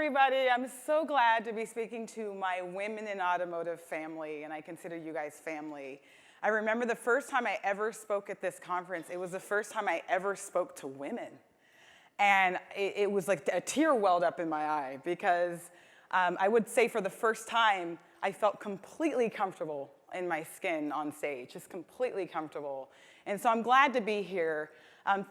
everybody. I'm so glad to be speaking to my Women in Automotive family, and I consider you guys family. I remember the first time I ever spoke at this conference, it was the first time I ever spoke to women. And it was like a tear welled up in my eye because I would say for the first time, I felt completely comfortable in my skin on stage, just completely comfortable. And so I'm glad to be here.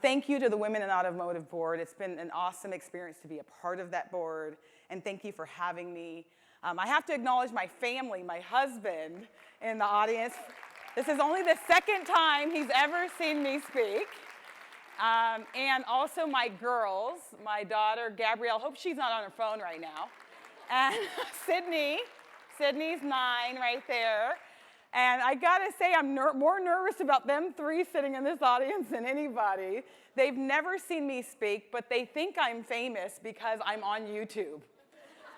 Thank you to the Women in Automotive Board. It's been an awesome experience to be a part of that board, and thank you for having me. I have to acknowledge my family, my husband in the audience. This is only the second time he's ever seen me speak. And also my girls, my daughter, Gabrielle, hope she's not on her phone right now, and Sydney's 9 right there. And I gotta say, I'm more nervous about them 3 sitting in this audience than anybody. They've never seen me speak, but they think I'm famous because I'm on YouTube.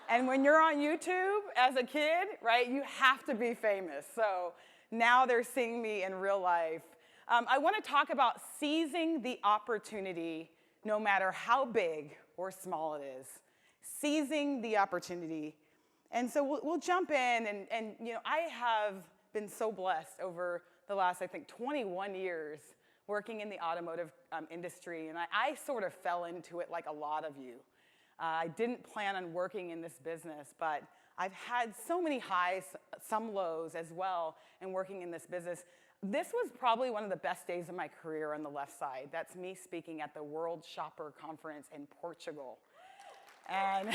And when you're on YouTube as a kid, right, you have to be famous. So now they're seeing me in real life. I want to talk about seizing the opportunity, no matter how big or small it is. Seizing the opportunity. And so we'll jump in, and you know, I have been so blessed over the last, I think, 21 years working in the automotive industry, and I sort of fell into it like a lot of you. I didn't plan on working in this business, but I've had so many highs, some lows as well, in working in this business. This was probably one of the best days of my career on the left side. That's me speaking at the World Shopper Conference in Portugal. And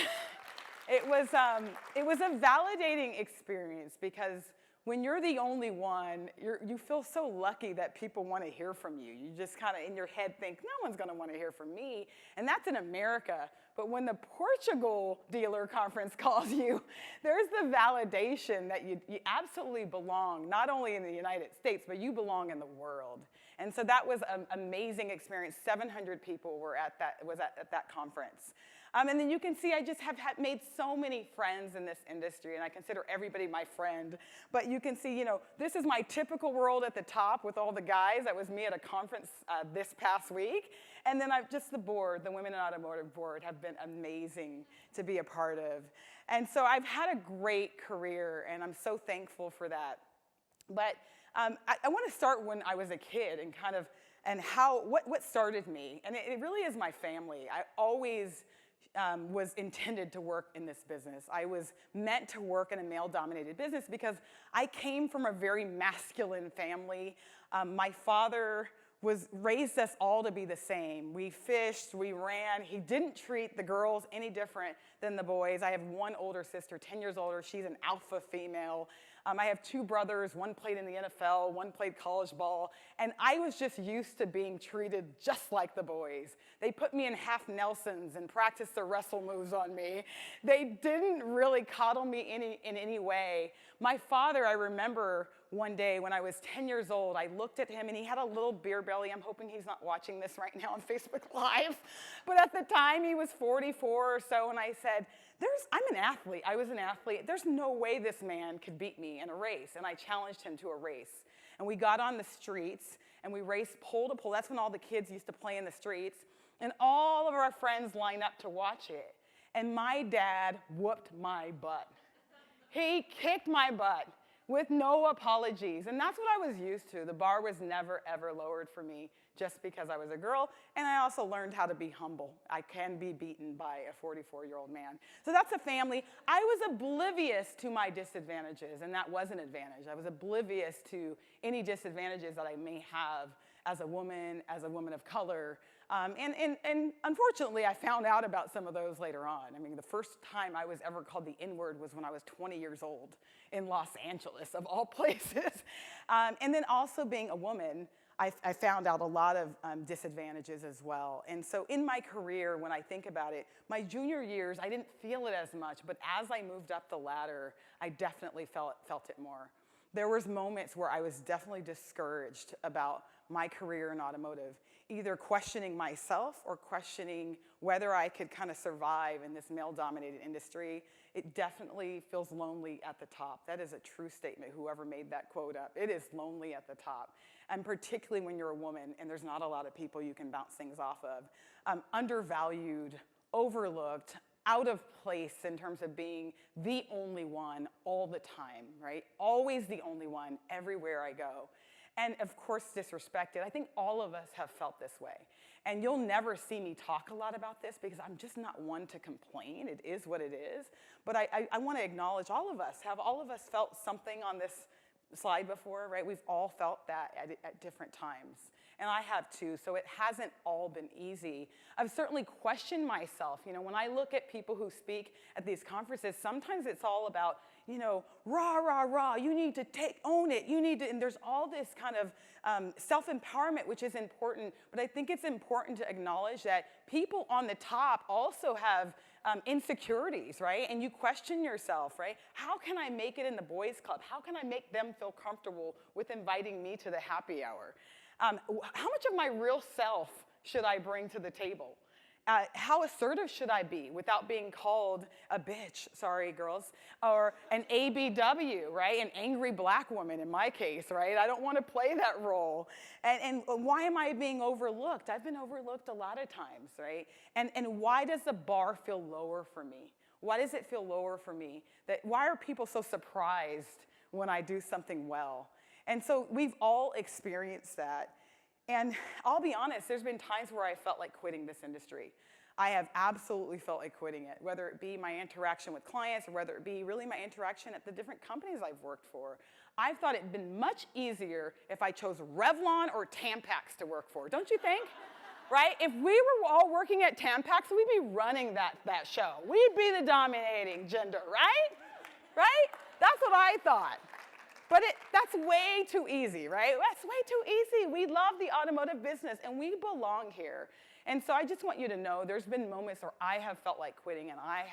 it was a validating experience because when you're the only one, you feel so lucky that people want to hear from you. You just kind of in your head think, no one's going to want to hear from me. And that's in America. But when the Portugal dealer conference calls you, there's the validation that you absolutely belong, not only in the United States, but you belong in the world. And so that was an amazing experience. 700 people were at that conference. And then you can see I just have made so many friends in this industry, and I consider everybody my friend. But you can see, you know, this is my typical world at the top with all the guys. That was me at a conference this past week. And then just the board, the Women in Automotive Board, have been amazing to be a part of. And so I've had a great career, and I'm so thankful for that. But I want to start when I was a kid and what started me. And it really is my family. I always was intended to work in this business. I was meant to work in a male-dominated business because I came from a very masculine family. My father raised us all to be the same. We fished, we ran. He didn't treat the girls any different than the boys. I have one older sister, 10 years older. She's an alpha female. I have 2 brothers. One played in the NFL, one played college ball. And I was just used to being treated just like the boys. They put me in half Nelsons and practiced their wrestle moves on me. They didn't really coddle me in any way. My father, I remember one day when I was 10 years old, I looked at him and he had a little beer belly. I'm hoping he's not watching this right now on Facebook Live. But at the time, he was 44 or so, and I said, I'm an athlete. I was an athlete. There's no way this man could beat me in a race. And I challenged him to a race. And we got on the streets, and we raced pole to pole. That's when all the kids used to play in the streets. And all of our friends lined up to watch it. And my dad whooped my butt. He kicked my butt with no apologies. And that's what I was used to. The bar was never, ever lowered for me just because I was a girl. And I also learned how to be humble. I can be beaten by a 44-year-old man. So that's a family. I was oblivious to my disadvantages, and that was an advantage. I was oblivious to any disadvantages that I may have as a woman of color. And unfortunately, I found out about some of those later on. I mean, the first time I was ever called the N-word was when I was 20 years old in Los Angeles, of all places. And then also being a woman, I found out a lot of disadvantages as well. And so in my career, when I think about it, my junior years, I didn't feel it as much. But as I moved up the ladder, I definitely felt it more. There was moments where I was definitely discouraged about my career in automotive, either questioning myself or questioning whether I could kind of survive in this male-dominated industry. It definitely feels lonely at the top. That is a true statement, whoever made that quote up. It is lonely at the top, and particularly when you're a woman and there's not a lot of people you can bounce things off of. Undervalued, overlooked, out of place in terms of being the only one all the time, right? Always the only one everywhere I go. And of course, disrespected. I think all of us have felt this way. And you'll never see me talk a lot about this because I'm just not one to complain. It is what it is. But I want to acknowledge all of us. Have all of us felt something on this slide before, right? We've all felt that at different times. And I have too, so it hasn't all been easy. I've certainly questioned myself. You know, when I look at people who speak at these conferences, sometimes it's all about, you know, rah, rah, rah, you need to own it, you need to, and there's all this kind of self-empowerment, which is important, but I think it's important to acknowledge that people on the top also have insecurities, right? And you question yourself, right? How can I make it in the boys' club? How can I make them feel comfortable with inviting me to the happy hour? How much of my real self should I bring to the table? How assertive should I be without being called a bitch, sorry girls, or an ABW, right? An angry black woman in my case, right? I don't want to play that role. And why am I being overlooked? I've been overlooked a lot of times, right? And why does the bar feel lower for me? Why does it feel lower for me? Why are people so surprised when I do something well? And so we've all experienced that. And I'll be honest, there's been times where I felt like quitting this industry. I have absolutely felt like quitting it, whether it be my interaction with clients or whether it be really my interaction at the different companies I've worked for. I've thought it'd been much easier if I chose Revlon or Tampax to work for, don't you think? Right? If we were all working at Tampax, we'd be running that show. We'd be the dominating gender, right? Right? That's what I thought. But that's way too easy, right? That's way too easy. We love the automotive business, and we belong here. And so I just want you to know there's been moments where I have felt like quitting, and I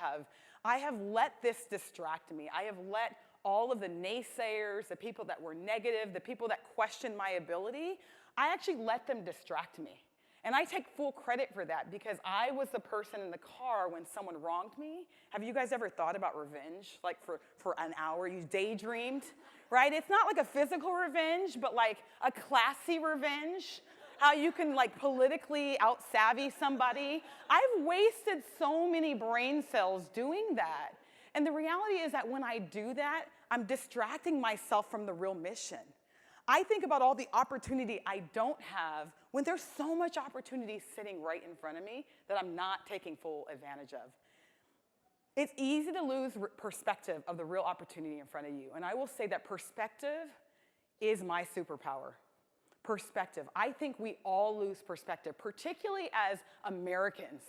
have let this distract me. I have let all of the naysayers, the people that were negative, the people that questioned my ability, I actually let them distract me. And I take full credit for that because I was the person in the car when someone wronged me. Have you guys ever thought about revenge? Like for an hour, you daydreamed, right? It's not like a physical revenge, but like a classy revenge. How you can like politically out-savvy somebody. I've wasted so many brain cells doing that. And the reality is that when I do that, I'm distracting myself from the real mission. I think about all the opportunity I don't have when there's so much opportunity sitting right in front of me that I'm not taking full advantage of. It's easy to lose perspective of the real opportunity in front of you. And I will say that perspective is my superpower. Perspective. I think we all lose perspective, particularly as Americans.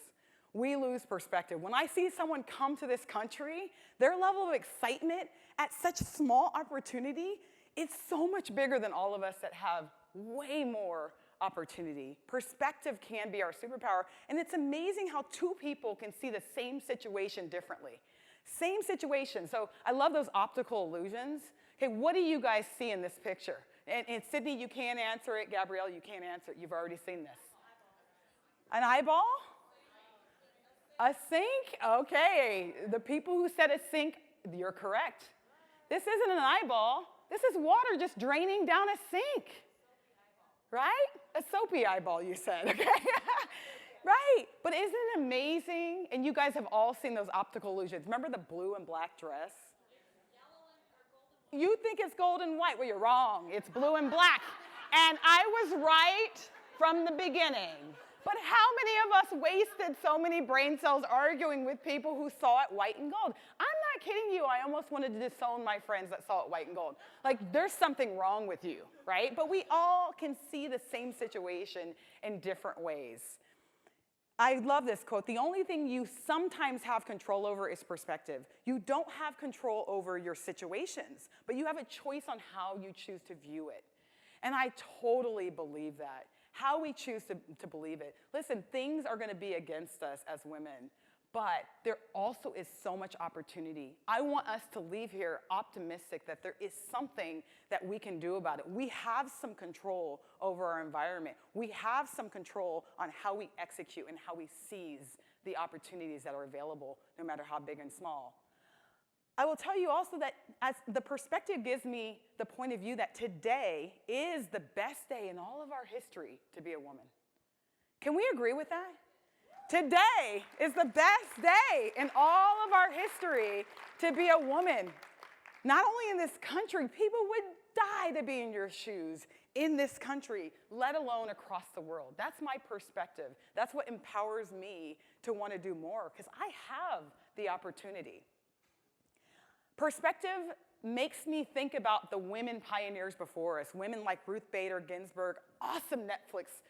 We lose perspective. When I see someone come to this country, their level of excitement at such small opportunity, it's so much bigger than all of us that have way more opportunity. Perspective can be our superpower, and it's amazing how two people can see the same situation differently. Same situation. So I love those optical illusions. Okay, what do you guys see in this picture? And Sydney, you can't answer it. Gabrielle, you can't answer it. You've already seen this. An eyeball? A sink? Okay. The people who said a sink, you're correct. This isn't an eyeball. This is water just draining down a sink. Right? A soapy eyeball, you said, okay? Right. But isn't it amazing? And you guys have all seen those optical illusions. Remember the blue and black dress? You think it's gold and white. Well, you're wrong. It's blue and black. And I was right from the beginning. But how many of us wasted so many brain cells arguing with people who saw it white and gold? I'm not kidding you. I almost wanted to disown my friends that saw it white and gold. Like, there's something wrong with you, right? But we all can see the same situation in different ways. I love this quote. The only thing you sometimes have control over is perspective. You don't have control over your situations, but you have a choice on how you choose to view it. And I totally believe that. How we choose to believe it. Listen, things are going to be against us as women, but there also is so much opportunity. I want us to leave here optimistic that there is something that we can do about it. We have some control over our environment. We have some control on how we execute and how we seize the opportunities that are available, no matter how big and small. I will tell you also that as the perspective gives me the point of view that today is the best day in all of our history to be a woman. Can we agree with that? Today is the best day in all of our history to be a woman. Not only in this country, people would die to be in your shoes in this country, let alone across the world. That's my perspective. That's what empowers me to want to do more, because I have the opportunity. Perspective makes me think about the women pioneers before us, women like Ruth Bader Ginsburg, awesome Netflix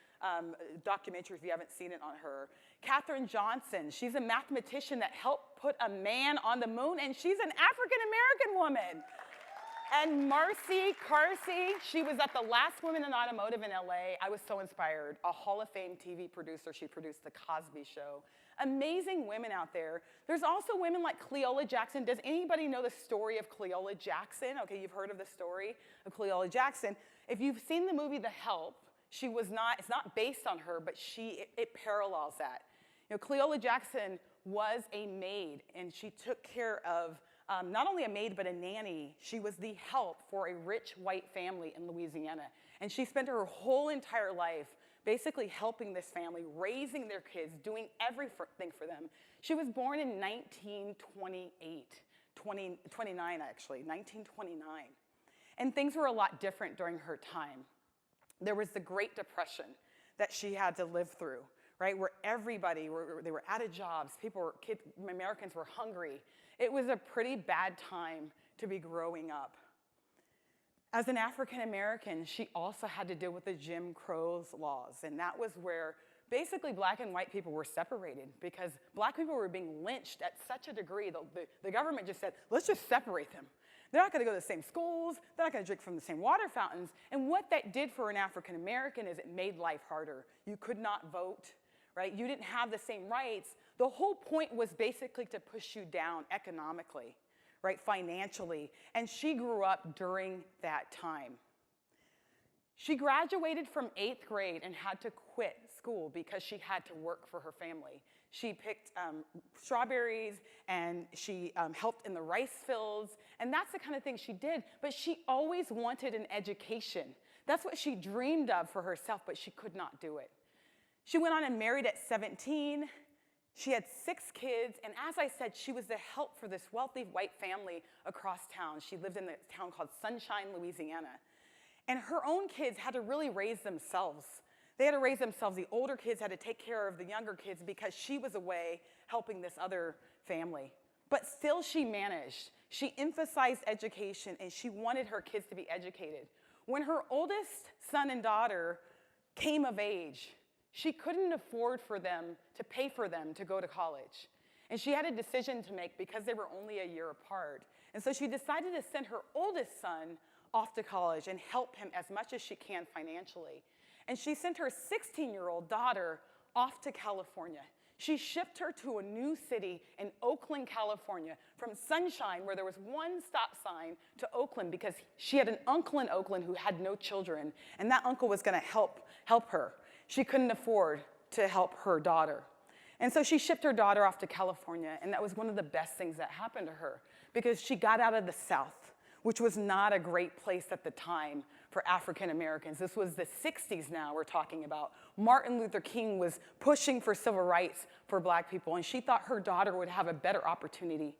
documentary if you haven't seen it on her. Katherine Johnson, she's a mathematician that helped put a man on the moon, and she's an African-American woman. And Marcy Carsey, she was at the Last Women in Automotive in LA. I was so inspired. A Hall of Fame TV producer. She produced The Cosby Show. Amazing women out there. There's also women like Cleola Jackson. Does anybody know the story of Cleola Jackson? Okay, you've heard of the story of Cleola Jackson. If you've seen the movie The Help, it's not based on her, but it parallels that. You know, Cleola Jackson was a maid, and she took care of not only a maid, but a nanny. She was the help for a rich white family in Louisiana. And she spent her whole entire life basically helping this family, raising their kids, doing everything for them. She was born in 1929 actually, 1929. And things were a lot different during her time. There was the Great Depression that she had to live through, right? Where everybody, they were out of jobs, Americans were hungry. It was a pretty bad time to be growing up. As an African American, she also had to deal with the Jim Crow laws, and that was where basically black and white people were separated because black people were being lynched at such a degree that the government just said, let's just separate them. They're not going to go to the same schools, they're not going to drink from the same water fountains, and what that did for an African American is it made life harder. You could not vote, right? You didn't have the same rights. The whole point was basically to push you down economically, right, financially, and she grew up during that time. She graduated from 8th grade and had to quit school because she had to work for her family. She picked strawberries and she helped in the rice fields, and that's the kind of thing she did, but she always wanted an education. That's what she dreamed of for herself, but she could not do it. She went on and married at 17. She had 6 kids, and as I said, she was the help for this wealthy white family across town. She lived in a town called Sunshine, Louisiana. And her own kids had to really raise themselves. They had to raise themselves. The older kids had to take care of the younger kids because she was away helping this other family. But still she managed. She emphasized education, and she wanted her kids to be educated. When her oldest son and daughter came of age, she couldn't afford for them to pay for them to go to college. And she had a decision to make because they were only a year apart. And so she decided to send her oldest son off to college and help him as much as she can financially. And she sent her 16-year-old daughter off to California. She shipped her to a new city in Oakland, California, from Sunshine, where there was one stop sign, to Oakland because she had an uncle in Oakland who had no children, and that uncle was going to help her. She couldn't afford to help her daughter. And so she shipped her daughter off to California, and that was one of the best things that happened to her because she got out of the South, which was not a great place at the time for African Americans. This was the 60s now we're talking about. Martin Luther King was pushing for civil rights for black people, and she thought her daughter would have a better opportunity.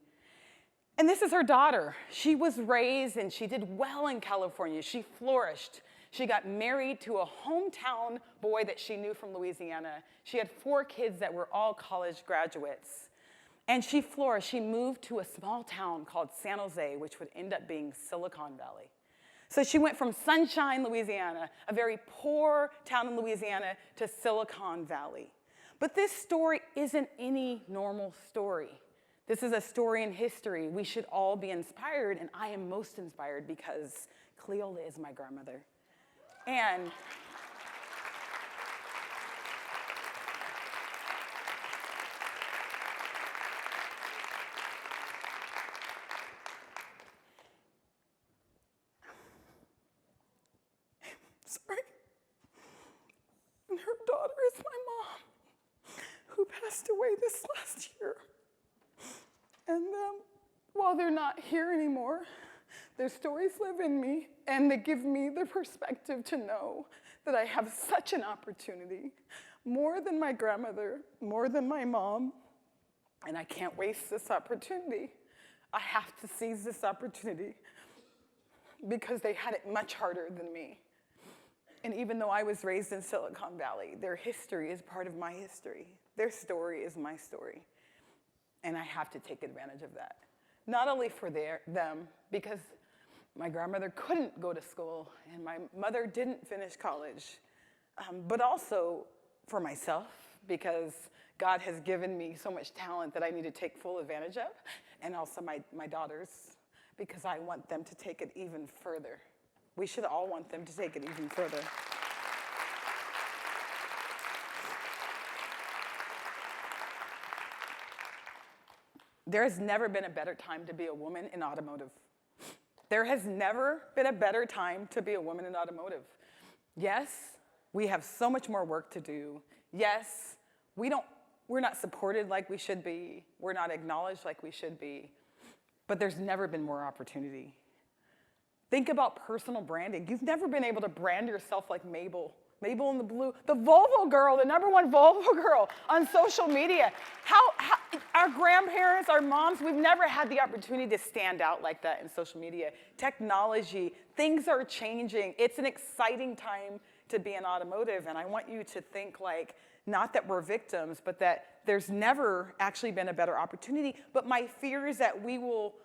And this is her daughter. She was raised and she did well in California. She flourished. She got married to a hometown boy that she knew from Louisiana. She had 4 kids that were all college graduates. And she flourished. She moved to a small town called San Jose, which would end up being Silicon Valley. So she went from Sunshine, Louisiana, a very poor town in Louisiana, to Silicon Valley. But this story isn't any normal story. This is a story in history. We should all be inspired, and I am most inspired because Cleola is my grandmother. And sorry. And her daughter is my mom, who passed away this last year. And while they're not here anymore, their stories live in me, and they give me the perspective to know that I have such an opportunity. more than my grandmother, more than my mom, and I can't waste this opportunity. I have to seize this opportunity because they had it much harder than me. And even though I was raised in Silicon Valley, their history is part of my history. Their story is my story. And I have to take advantage of that. Not only for them, because my grandmother couldn't go to school and my mother didn't finish college, but also for myself, because God has given me so much talent that I need to take full advantage of, and also my daughters, because I want them to take it even further. We should all want them to take it even further. There has never been a better time to be a woman in automotive. There has never been a better time to be a woman in automotive. Yes, we have so much more work to do. Yes, we're not supported like we should be. We're not acknowledged like we should be. But there's never been more opportunity. Think about personal branding. You've never been able to brand yourself like Mabel in the blue, the Volvo girl, the #1 Volvo girl on social media. How our grandparents, our moms, we've never had the opportunity to stand out like that in social media. Technology, things are changing. It's an exciting time to be in automotive, and I want you to think like, not that we're victims, but that there's never actually been a better opportunity. But my fear is that we will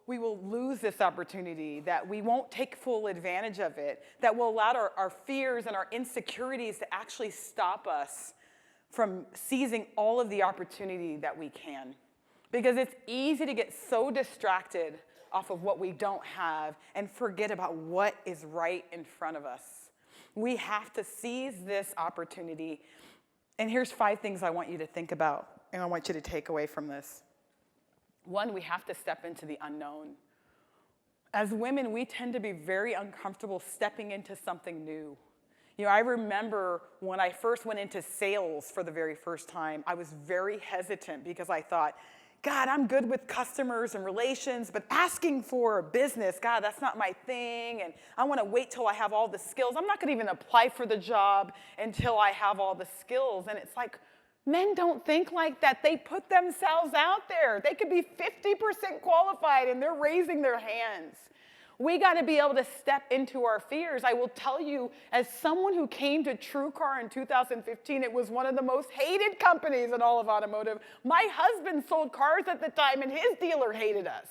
lose this opportunity, that we won't take full advantage of it, that will allow our fears and our insecurities to actually stop us from seizing all of the opportunity that we can. Because it's easy to get so distracted off of what we don't have and forget about what is right in front of us. We have to seize this opportunity. And here's 5 things I want you to think about, and I want you to take away from this. 1, we have to step into the unknown. As women, we tend to be very uncomfortable stepping into something new. I remember when I first went into sales for the very first time, I was very hesitant because I thought, God, I'm good with customers and relations, but asking for a business, God, that's not my thing, and I want to wait till I have all the skills. I'm not going to even apply for the job until I have all the skills. And it's like, men don't think like that. They put themselves out there. They could be 50% qualified, and they're raising their hands. We got to be able to step into our fears. I will tell you, as someone who came to TrueCar in 2015, it was one of the most hated companies in all of automotive. My husband sold cars at the time, and his dealer hated us.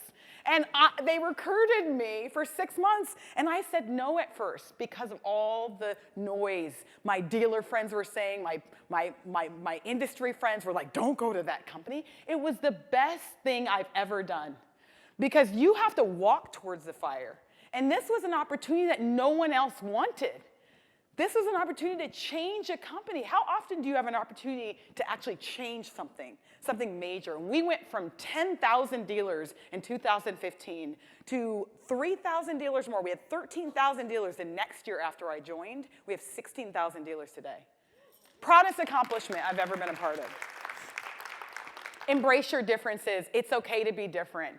And they recruited me for 6 months, and I said no at first because of all the noise. My dealer friends were saying, my industry friends were like, don't go to that company. It was the best thing I've ever done because you have to walk towards the fire. And this was an opportunity that no one else wanted. This was an opportunity to change a company. How often do you have an opportunity to actually change something major? And we went from 10,000 dealers in 2015 to 3,000 dealers more. We had 13,000 dealers the next year after I joined. We have 16,000 dealers today. Proudest accomplishment I've ever been a part of. Embrace your differences. It's okay to be different.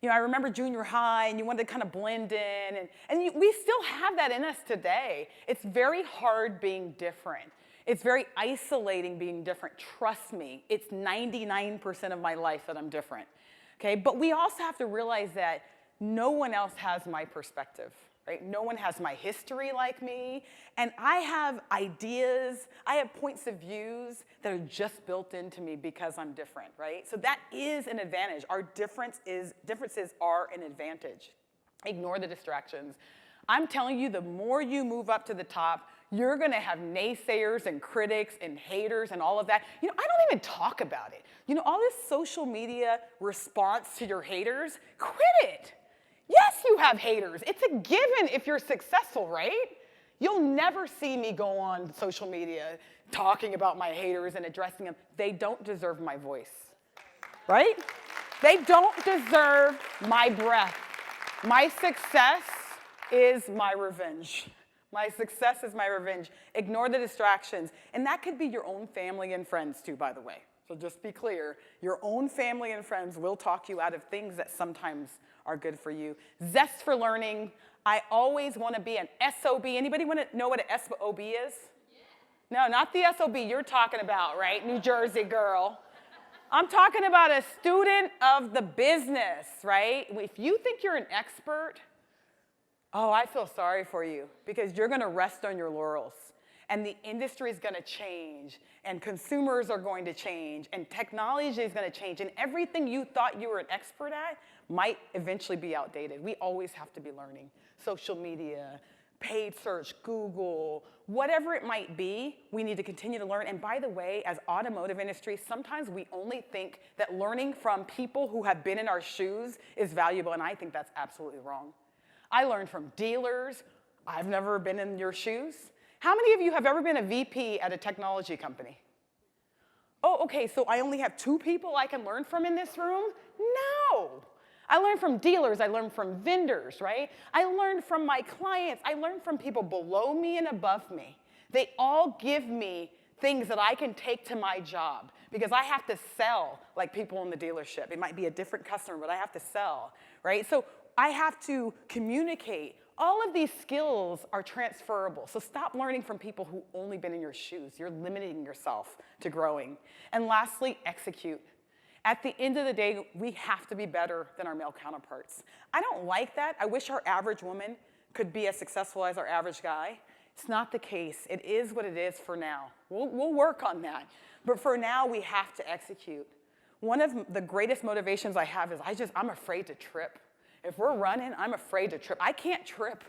I remember junior high, and you wanted to kind of blend in, and we still have that in us today. It's very hard being different. It's very isolating being different. Trust me, it's 99% of my life that I'm different, okay? But we also have to realize that no one else has my perspective, right? No one has my history like me, and I have ideas, I have points of views that are just built into me because I'm different, right? So that is an advantage. Our differences are an advantage. Ignore the distractions. I'm telling you, the more you move up to the top, you're gonna have naysayers and critics and haters and all of that. I don't even talk about it. All this social media response to your haters, quit it. Yes, you have haters. It's a given if you're successful, right? You'll never see me go on social media talking about my haters and addressing them. They don't deserve my voice, right? They don't deserve my breath. My success is my revenge. My success is my revenge. Ignore the distractions. And that could be your own family and friends too, by the way. So just be clear. Your own family and friends will talk you out of things that sometimes are good for you. Zest for learning. I always want to be an SOB. Anybody want to know what an SOB is? No, not the SOB you're talking about, right? New Jersey girl. I'm talking about a student of the business, right? If you think you're an expert, oh, I feel sorry for you because you're going to rest on your laurels. And the industry is going to change, and consumers are going to change, and technology is going to change, and everything you thought you were an expert at might eventually be outdated. We always have to be learning. Social media, paid search, Google, whatever it might be, we need to continue to learn. And by the way, as automotive industry, sometimes we only think that learning from people who have been in our shoes is valuable, and I think that's absolutely wrong. I learned from dealers. I've never been in your shoes. How many of you have ever been a VP at a technology company? Oh, okay, so I only have 2 people I can learn from in this room? No. I learned from dealers, I learned from vendors, right? I learned from my clients, I learned from people below me and above me. They all give me things that I can take to my job because I have to sell like people in the dealership. It might be a different customer, but I have to sell, right? So I have to communicate. All of these skills are transferable. So stop learning from people who've only been in your shoes. You're limiting yourself to growing. And lastly, execute. At the end of the day, we have to be better than our male counterparts. I don't like that. I wish our average woman could be as successful as our average guy. It's not the case. It is what it is for now. We'll work on that. But for now, we have to execute. One of the greatest motivations I have is I'm afraid to trip. If we're running, I'm afraid to trip. I can't trip.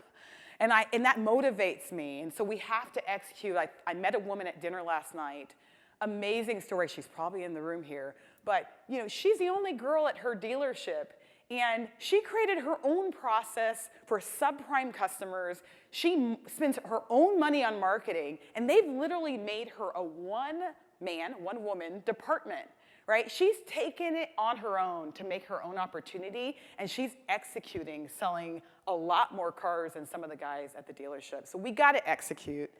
And that motivates me. And so we have to execute. I met a woman at dinner last night. Amazing story. She's probably in the room here. But she's the only girl at her dealership. And she created her own process for subprime customers. She spends her own money on marketing. And they've literally made her a one-man, one-woman department. Right? She's taken it on her own to make her own opportunity, and she's executing, selling a lot more cars than some of the guys at the dealership. So we got to execute.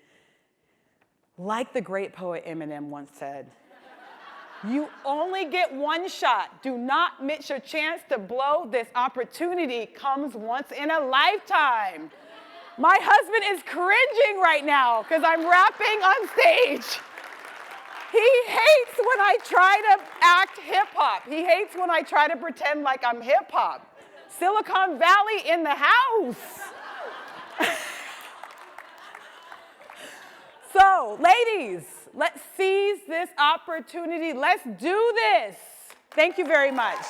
Like the great poet Eminem once said, you only get one shot. Do not miss your chance to blow. This opportunity comes once in a lifetime. My husband is cringing right now because I'm rapping on stage. He hates when I try to act hip-hop. He hates when I try to pretend like I'm hip-hop. Silicon Valley in the house. So, ladies, let's seize this opportunity. Let's do this. Thank you very much.